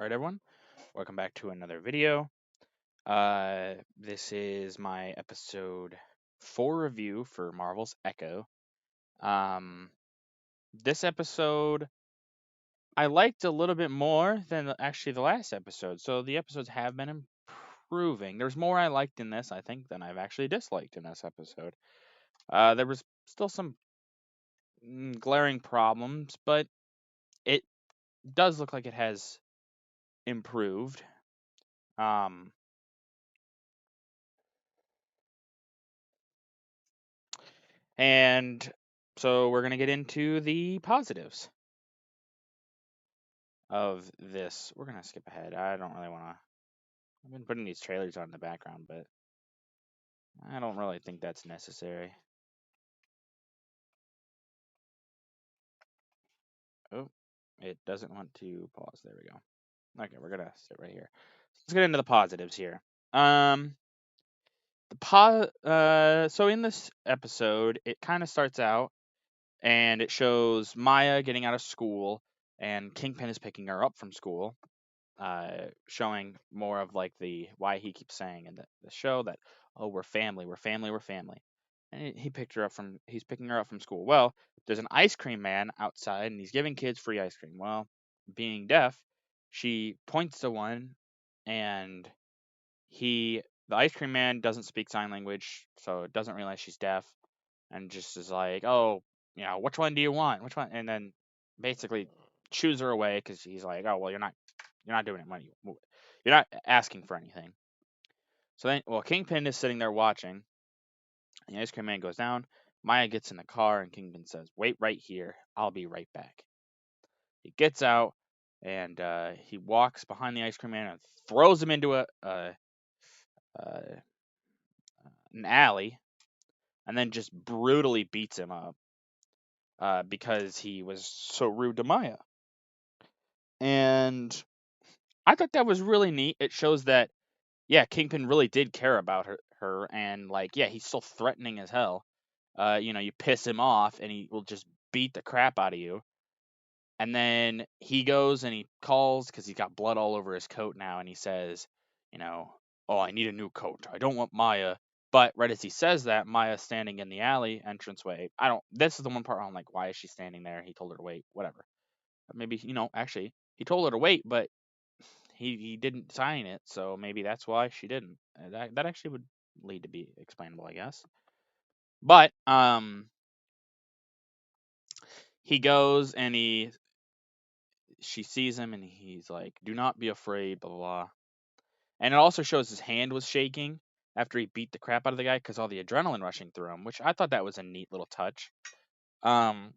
Alright, everyone, welcome back to another video. This is my episode 4 review for Marvel's Echo. Um, this episode I liked a little bit more than actually the last episode, so the episodes have been improving. There's more I liked in this, I think, than I've actually disliked in this episode. There was still some glaring problems, but it does look like it has improved. Um, And so we're going to get into the positives of this. We're going to skip ahead. I don't really want to. I've been putting these trailers on in the background, but I don't really think that's necessary. Oh, it doesn't want to pause. There we go. Okay, we're going to sit right here. Let's get into the positives here. So in this episode, it kind of starts out and it shows Maya getting out of school and Kingpin is picking her up from school, showing more of like the why he keeps saying in the show that, oh, we're family, we're family, we're family. And he's picking her up from school. Well, there's an ice cream man outside and he's giving kids free ice cream. Well, being deaf, she points to one and the ice cream man doesn't speak sign language, so doesn't realize she's deaf and just is like, oh, which one do you want? Which one? And then basically shoos her away because he's like, oh, well, you're not doing it. You're not asking for anything. So then, well, Kingpin is sitting there watching. And the ice cream man goes down. Maya gets in the car, and Kingpin says, "Wait right here. I'll be right back." He gets out, and he walks behind the ice cream man and throws him into uh, an alley, and then just brutally beats him up because he was so rude to Maya. And I thought that was really neat. It shows that yeah, Kingpin really did care about her, and like, yeah, he's still threatening as hell. You piss him off, and he will just beat the crap out of you. And then he goes and he calls because he's got blood all over his coat now, and he says, you know, oh, I need a new coat. I don't want Maya. But right as he says that, Maya's standing in the alley entranceway. I don't. This is the one part where I'm like, why is she standing there? He told her to wait. Whatever. Maybe actually, he told her to wait, but he didn't sign it, so maybe that's why she didn't. That actually would lead to be explainable, I guess. But he goes and she sees him and he's like, "Do not be afraid," blah blah blah. And it also shows his hand was shaking after he beat the crap out of the guy because all the adrenaline rushing through him, which I thought that was a neat little touch. Um,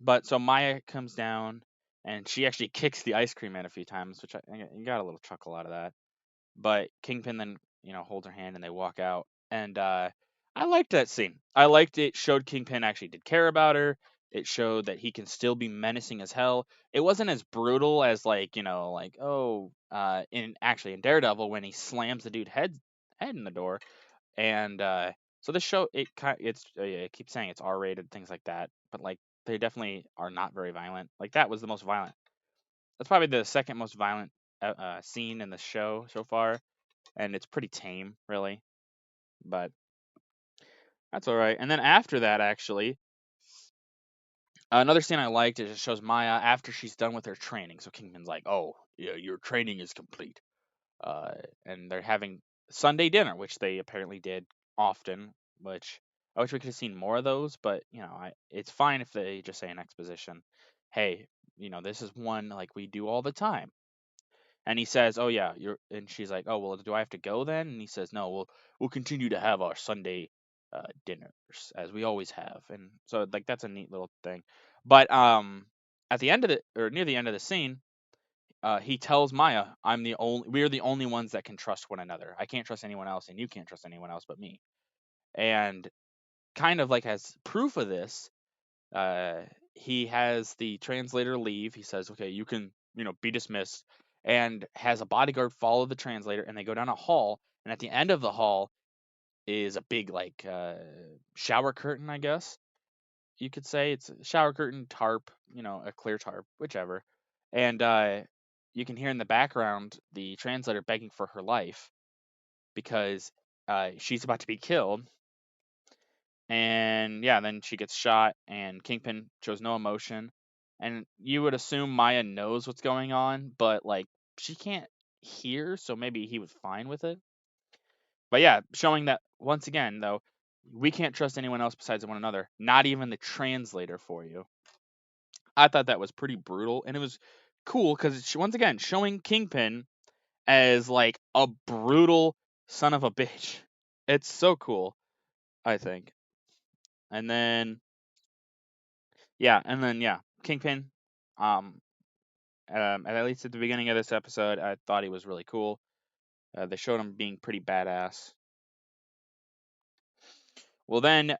but so Maya comes down and she actually kicks the ice cream man a few times, which I got a little chuckle out of that. But Kingpin then, holds her hand and they walk out. And I liked that scene. I liked it. Showed Kingpin actually did care about her. It showed that he can still be menacing as hell. It wasn't as brutal as like, in Daredevil when he slams the dude head in the door. And so this show it keeps saying it's R-rated, things like that, but like they definitely are not very violent. Like that was the most violent. That's probably the second most violent scene in the show so far, and it's pretty tame, really. But that's all right. And then after that, actually, another scene I liked is it shows Maya after she's done with her training. So Kingpin's like, "Oh, yeah, your training is complete," and they're having Sunday dinner, which they apparently did often. Which I wish we could have seen more of those, but it's fine if they just say in exposition, "Hey, this is one like we do all the time." And he says, "Oh yeah, you're." And she's like, "Oh well, do I have to go then?" And he says, "No, we'll continue to have our Sunday dinners as we always have." And so like that's a neat little thing. But at the end of near the end of the scene, he tells Maya, we're the only ones that can trust one another. I can't trust anyone else, and you can't trust anyone else but me." And kind of like as proof of this, uh, he has the translator leave. He says, "Okay, you can, be dismissed," and has a bodyguard follow the translator, and they go down a hall. And at the end of the hall is a big like shower curtain, I guess you could say. It's a shower curtain, tarp, a clear tarp, whichever. And you can hear in the background the translator begging for her life because she's about to be killed. And yeah, then she gets shot, and Kingpin shows no emotion. And you would assume Maya knows what's going on, but like she can't hear, so maybe he was fine with it. But yeah, showing that once again, though, we can't trust anyone else besides one another, not even the translator for you. I thought that was pretty brutal, and it was cool because once again, showing Kingpin as like a brutal son of a bitch. It's so cool, I think. And then yeah, Kingpin. Um, at least at the beginning of this episode, I thought he was really cool. They showed him being pretty badass. Well, then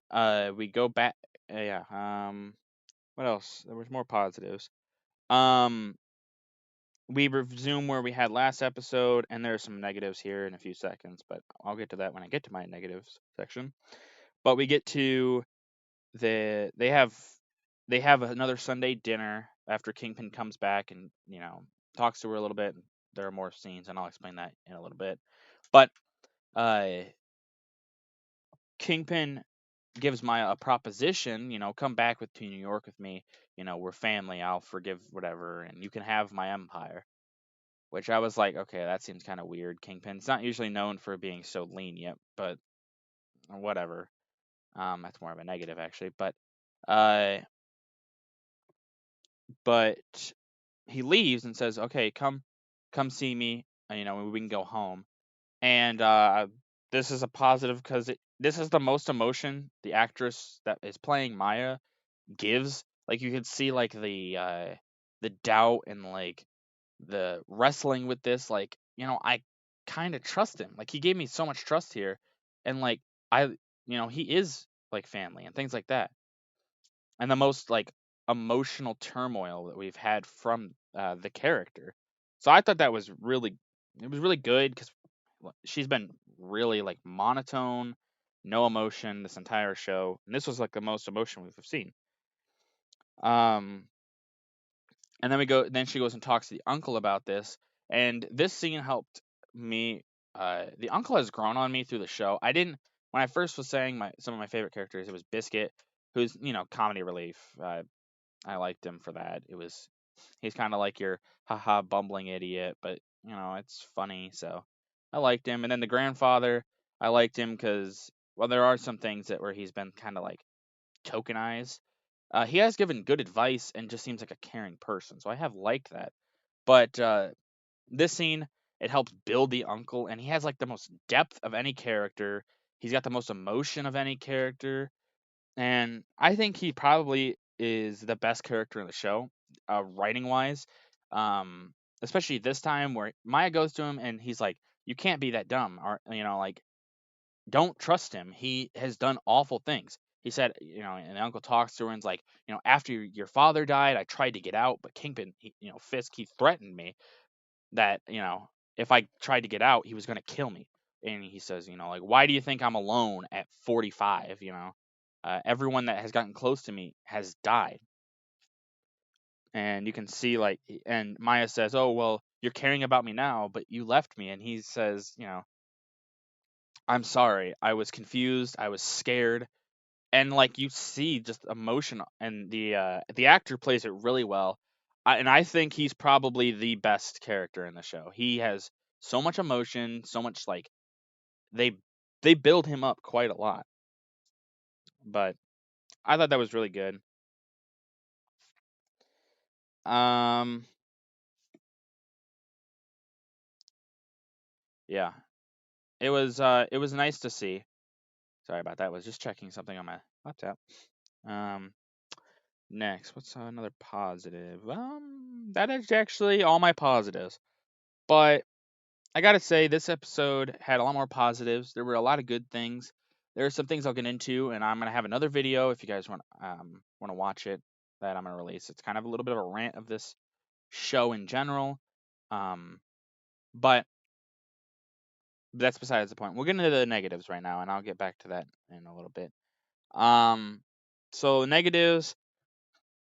we go back. Yeah. What else? There was more positives. Um, we resume where we had last episode, and there are some negatives here in a few seconds, but I'll get to that when I get to my negatives section. But we get to they have another Sunday dinner after Kingpin comes back and talks to her a little bit. There are more scenes, and I'll explain that in a little bit. But uh, Kingpin gives Maya a proposition. Come back to New York with me. We're family. I'll forgive whatever, and you can have my empire. Which I was like, okay, that seems kind of weird. Kingpin's not usually known for being so lenient, but whatever. That's more of a negative actually. Uh, but he leaves and says, "Okay, come see me. We can go home." And this is a positive because this is the most emotion the actress that is playing Maya gives. Like you can see like the doubt and like the wrestling with this. Like I kind of trust him. Like he gave me so much trust here, and like I he is like family and things like that, and the most like emotional turmoil that we've had from the character. So I thought that was really good because she's been really like monotone, no emotion this entire show, and this was like the most emotion we've seen. Um, and then she goes and talks to the uncle about this, and this scene helped me. The uncle has grown on me through the show. I didn't when I first was saying some of my favorite characters. It was Biscuit, who's comedy relief. I liked him for that. He's kind of like your haha bumbling idiot, but it's funny, so I liked him. And then the grandfather, I liked him because well, there are some things where he's been kind of like tokenized. He has given good advice and just seems like a caring person, so I have liked that. But this scene, it helps build the uncle, and he has like the most depth of any character. He's got the most emotion of any character, and I think he probably is the best character in the show, writing wise. Um, Especially this time where Maya goes to him and he's like, "You can't be that dumb," or like, don't trust him. He has done awful things. He said, and the uncle talks to her and's like, after your father died, I tried to get out, but Kingpin, Fisk, he threatened me that, if I tried to get out, he was going to kill me. And he says, like, why do you think I'm alone at 45? Everyone that has gotten close to me has died. And you can see, like, and Maya says, oh, well, you're caring about me now, but you left me. And he says, I'm sorry. I was confused. I was scared. And like you see just emotion, and the actor plays it really well. And I think he's probably the best character in the show. He has so much emotion, so much like they they build him up quite a lot. But I thought that was really good. Um yeah. It was nice to see. Sorry about that. I was just checking something on my laptop. Um Next, what's another positive? That is actually all my positives. But I gotta say, this episode had a lot more positives. There were a lot of good things. There are some things I'll get into, and I'm gonna have another video if you guys want to watch it that I'm gonna release. It's kind of a little bit of a rant of this show in general, um, but that's besides the point. We'll get into the negatives right now, and I'll get back to that in a little bit. Um, so negatives.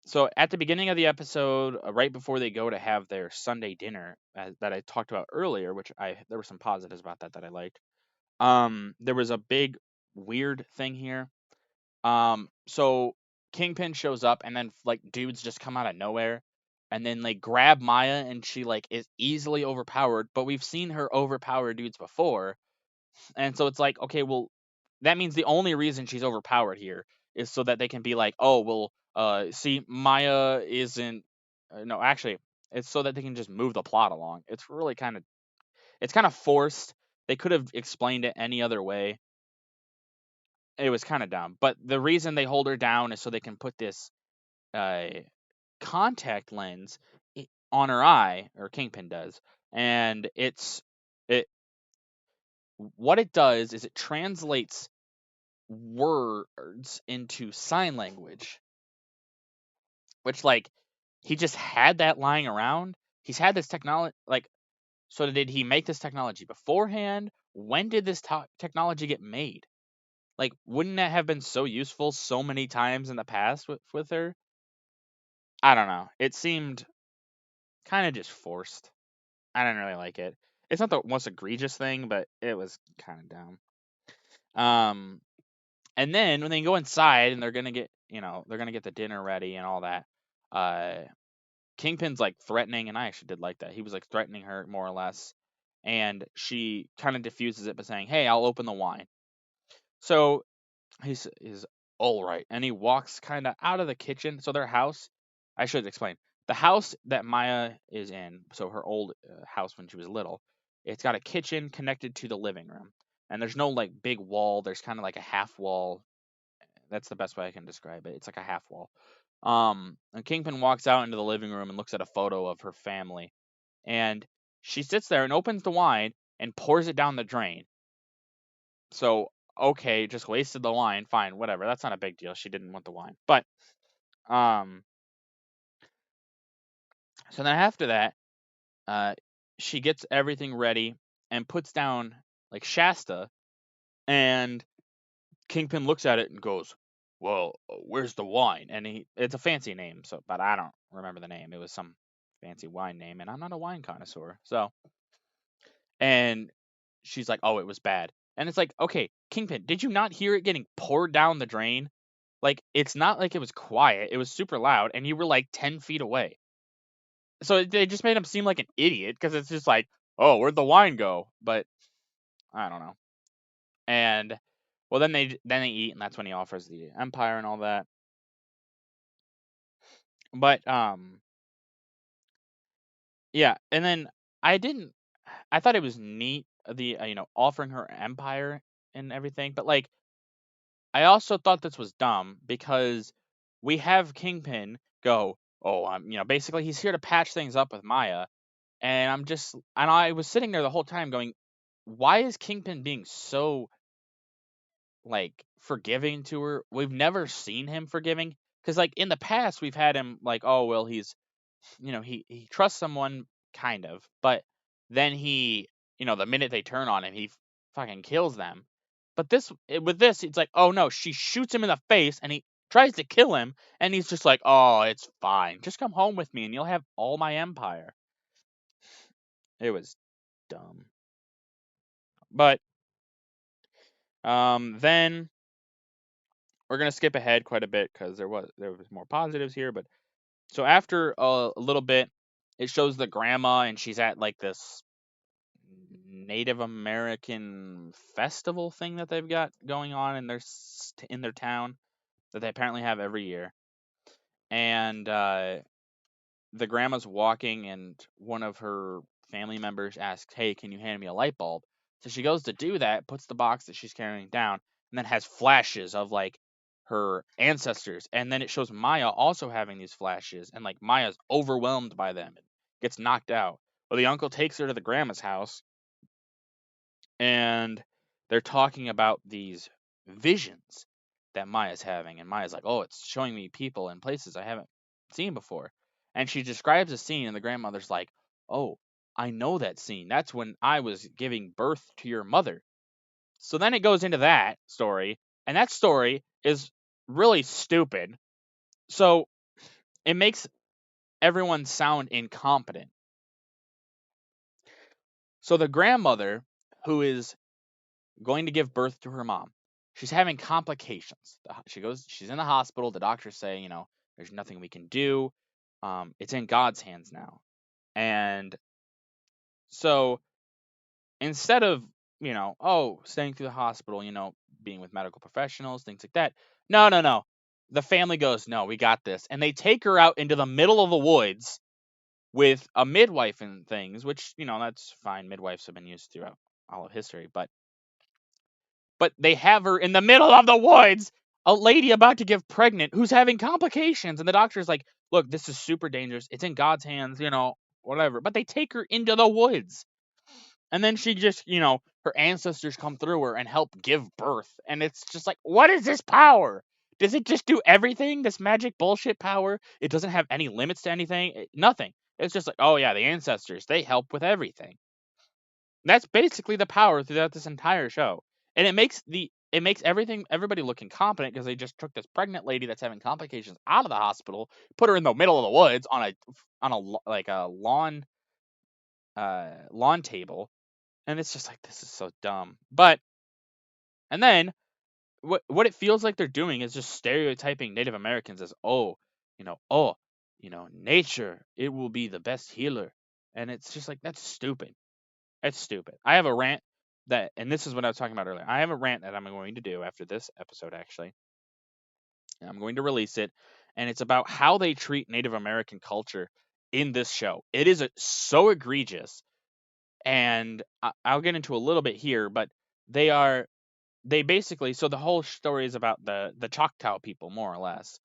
So at the beginning of the episode, right before they go to have their Sunday dinner that I talked about earlier, which there were some positives about that I liked. There was a big weird thing here. So Kingpin shows up, and then like dudes just come out of nowhere, and then like grab Maya, and she like is easily overpowered. But we've seen her overpower dudes before, and so it's like, okay, well, that means the only reason she's overpowered here is so that they can be like, oh, well, see, Maya isn't. No, actually, it's so that they can just move the plot along. It's kind of forced. They could have explained it any other way. It was kind of dumb. But the reason they hold her down is so they can put this uh, contact lens on her eye, or Kingpin does, and it what it does is it translates words into sign language, which like he just had that lying around. He's had this technology like so did he make this technology beforehand? When did this technology get made? Like wouldn't that have been so useful so many times in the past with her? I don't know. It seemed kind of just forced. I didn't really like it. It's not the most egregious thing, but it was kind of dumb. And then when they go inside and they're gonna get, they're gonna get the dinner ready and all that. Uh, Kingpin's like threatening, and I actually did like that. He was like threatening her more or less, and she kind of diffuses it by saying, "Hey, I'll open the wine." So he's all right, and he walks kind of out of the kitchen. So their house, I should explain, the house that Maya is in. So her old house when she was little, it's got a kitchen connected to the living room, and there's no like big wall. There's kind of like a half wall. That's the best way I can describe it. It's like a half wall. And Kingpin walks out into the living room and looks at a photo of her family, and she sits there and opens the wine and pours it down the drain. So okay, just wasted the wine. Fine, whatever. That's not a big deal. She didn't want the wine. But um so then after that, uh she gets everything ready and puts down like Shasta, and Kingpin looks at it and goes, "Well, where's the wine?" And it's a fancy name, so but I don't remember the name. It was some fancy wine name, and I'm not a wine connoisseur. So, and she's like, "Oh, it was bad." And it's like, "Okay, Kingpin, did you not hear it getting poured down the drain? Like, it's not like it was quiet. It was super loud, and you were like 10 feet away." So they just made him seem like an idiot because it's just like, "Oh, where'd the wine go?" But I don't know. And well, then they eat, and that's when he offers the Empire and all that. But yeah, and then I didn't. I thought it was neat the offering her Empire and everything, but like I also thought this was dumb because we have Kingpin go, oh, basically he's here to patch things up with Maya, and I was sitting there the whole time going, why is Kingpin being so like forgiving to her? We've never seen him forgiving because like in the past we've had him like, oh well, he's he trusts someone kind of, but then the minute they turn on him, he fucking kills them. But with this, it's like, oh no, she shoots him in the face, and he tries to kill him, and he's just like, oh, it's fine, just come home with me, and you'll have all my empire. It was dumb. But then we're gonna skip ahead quite a bit because there was more positives here. But so after a little bit, it shows the grandma, and she's at like this Native American festival thing that they've got going on in their town that they apparently have every year. And the grandma's walking, and one of her family members asks, "Hey, can you hand me a light bulb?" So she goes to do that, puts the box that she's carrying down, and then has flashes of like her ancestors. And then it shows Maya also having these flashes, and like Maya's overwhelmed by them and gets knocked out. Well, the uncle takes her to the grandma's house, and they're talking about these visions that Maya's having, and Maya's like, "Oh, it's showing me people and places I haven't seen before." And she describes a scene, and the grandmother's like, "Oh, I know that scene. That's when I was giving birth to your mother." So then it goes into that story, and that story is really stupid. So it makes everyone sound incompetent. So the grandmother, who is going to give birth to her mom, she's having complications. She's in the hospital. The doctors say, there's nothing we can do. It's in God's hands now. And so instead of, staying through the hospital, being with medical professionals, things like that. No, no, no. The family goes, no, we got this. And they take her out into the middle of the woods with a midwife and things, which, that's fine. Midwives have been used throughout all of history, but they have her in the middle of the woods, a lady about to give pregnant who's having complications. And the doctor's like, look, this is super dangerous. It's in God's hands, whatever. But they take her into the woods. And then she just, her ancestors come through her and help give birth. And it's just like, what is this power? Does it just do everything? This magic bullshit power? It doesn't have any limits to anything? Nothing. It's just like, oh yeah, the ancestors, they help with everything. That's basically the power throughout this entire show. And it makes everybody look incompetent because they just took this pregnant lady that's having complications out of the hospital, put her in the middle of the woods on a like a lawn table, and it's just like, this is so dumb. And then what it feels like they're doing is just stereotyping Native Americans as, nature, it will be the best healer. And it's just like, that's stupid. It's stupid. I have a rant and this is what I was talking about earlier. I have a rant that I'm going to do after this episode, actually. I'm going to release it, and it's about how they treat Native American culture in this show. It is so egregious, and I'll get into a little bit here, but they basically, so the whole story is about the Choctaw people, more or less.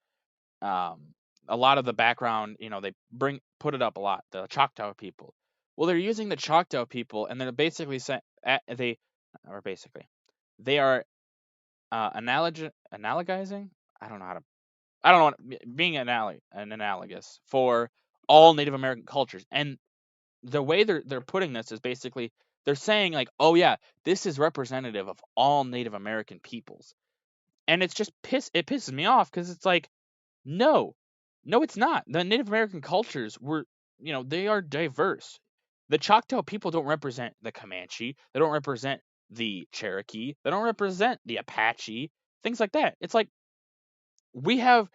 Um, a lot of the background, they put it up a lot. The Choctaw people. Well, they're using the Choctaw people, and they're basically saying they are analogizing. I don't know how to. I don't know being analogous for all Native American cultures, and the way they're putting this is basically they're saying like, oh yeah, this is representative of all Native American peoples, and it's just it pisses me off because it's like, no, no, it's not. The Native American cultures they are diverse. The Choctaw people don't represent the Comanche. They don't represent the Cherokee. They don't represent the Apache. Things like that. It's like we have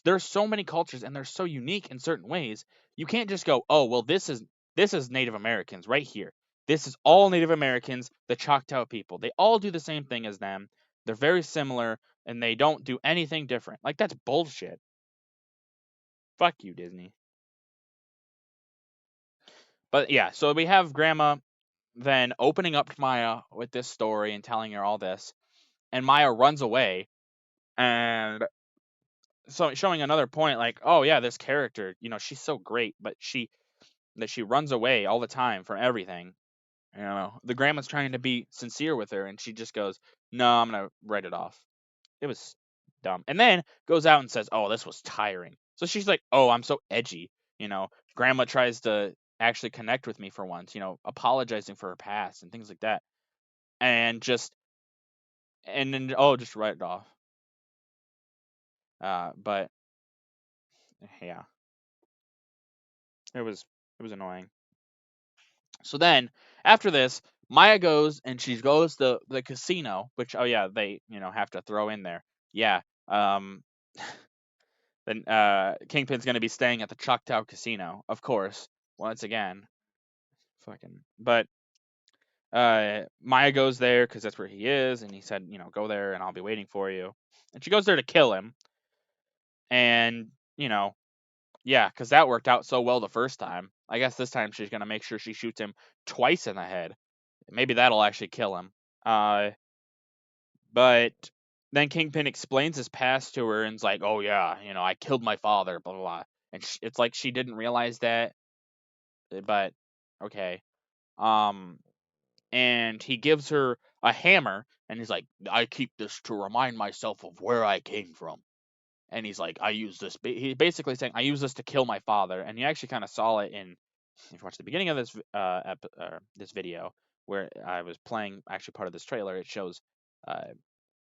there's so many cultures and they're so unique in certain ways. You can't just go, oh well, this is Native Americans right here. This is all Native Americans, the Choctaw people. They all do the same thing as them. They're very similar and they don't do anything different. Like, that's bullshit. Fuck you, Disney. But yeah, so we have Grandma then opening up to Maya with this story and telling her all this, and Maya runs away, and so showing another point, like, oh yeah, this character, she's so great, but she runs away all the time from everything. The grandma's trying to be sincere with her, and she just goes, no, I'm gonna write it off. It was dumb. And then goes out and says, oh, this was tiring. So she's like, oh, I'm so edgy. Grandma tries to actually connect with me for once, apologizing for her past and things like that. And then, oh, just write it off. But yeah, it was annoying. So then after this, Maya goes and she goes to the casino, which, oh yeah, they have to throw in there. Yeah. Then Kingpin's gonna be staying at the Choctaw Casino, of course. Once again, fucking. But Maya goes there because that's where he is, and he said, go there and I'll be waiting for you. And she goes there to kill him, and yeah, because that worked out so well the first time. I guess this time she's gonna make sure she shoots him twice in the head. Maybe that'll actually kill him. But then Kingpin explains his past to her and's like, oh yeah, I killed my father, blah blah blah. And it's like she didn't realize that, but okay. Um, and he gives her a hammer, and he's like, I keep this to remind myself of where I came from. And he's like, I use this. He's basically saying, I use this to kill my father. And you actually kind of saw it in, if you watch the beginning of this video, where I was playing actually part of this trailer. It shows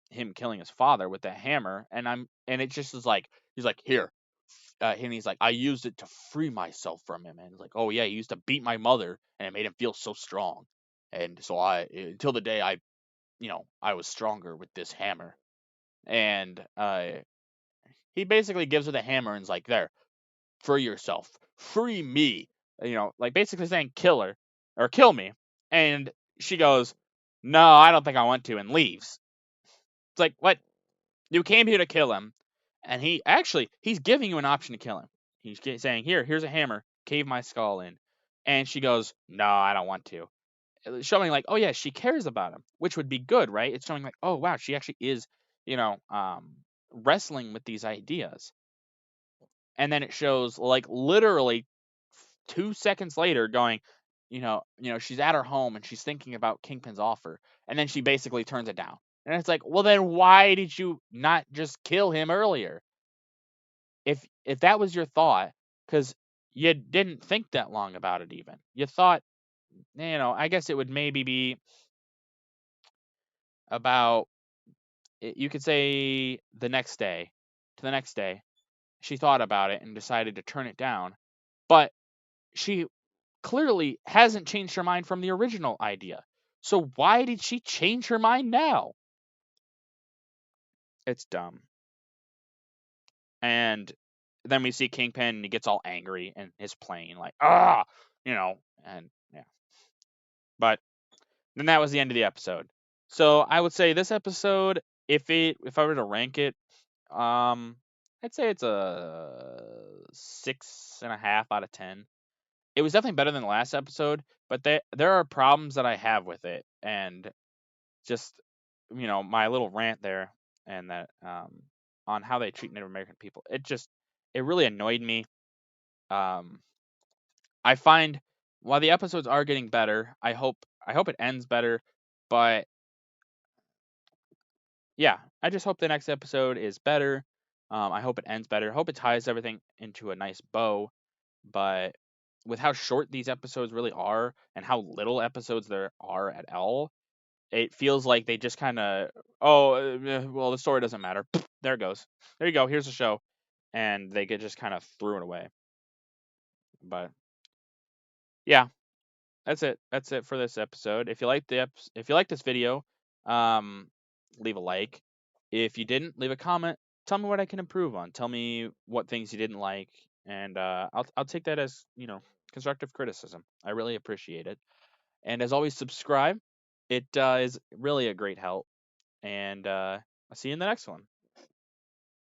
him killing his father with the hammer, and it just is like, he's like, here, and he's like, I used it to free myself from him. And it's like, oh yeah, he used to beat my mother, and it made him feel so strong. And so until the day I was stronger with this hammer. And he basically gives her the hammer and is like, there, free yourself, free me. Like basically saying, kill her or kill me. And she goes, no, I don't think I want to, and leaves. It's like, what? You came here to kill him, and he's giving you an option to kill him. He's saying, here's a hammer, cave my skull in. And she goes, no, I don't want to. Showing like, oh yeah, she cares about him, which would be good, right? It's showing like, oh wow, she actually is, wrestling with these ideas. And then it shows like literally 2 seconds later going, she's at her home and she's thinking about Kingpin's offer, and then she basically turns it down. And it's like, well, then why did you not just kill him earlier? If that was your thought, because you didn't think that long about it, even you thought, I guess it would maybe be about, you could say the next day, she thought about it and decided to turn it down, but she clearly hasn't changed her mind from the original idea. So why did she change her mind now? It's dumb. And then we see Kingpin and he gets all angry in his plane, like, and yeah. But then that was the end of the episode. So I would say this episode, if I were to rank it, I'd say it's a 6.5 out of 10. It was definitely better than the last episode, but there are problems that I have with it, and just my little rant there, and that on how they treat Native American people. It really annoyed me. I find while the episodes are getting better, I hope it ends better, but yeah, I just hope the next episode is better. I hope it ends better. I hope it ties everything into a nice bow. But with how short these episodes really are and how little episodes there are at all, it feels like they just kind of, well, the story doesn't matter. There it goes. There you go. Here's the show. And they just kind of threw it away. But yeah, that's it. That's it for this episode. If you like this video, leave a like. If you didn't, leave a comment. Tell me what I can improve on. Tell me what things you didn't like, and I'll take that as constructive criticism. I really appreciate it. And as always, subscribe. It is really a great help. And I'll see you in the next one.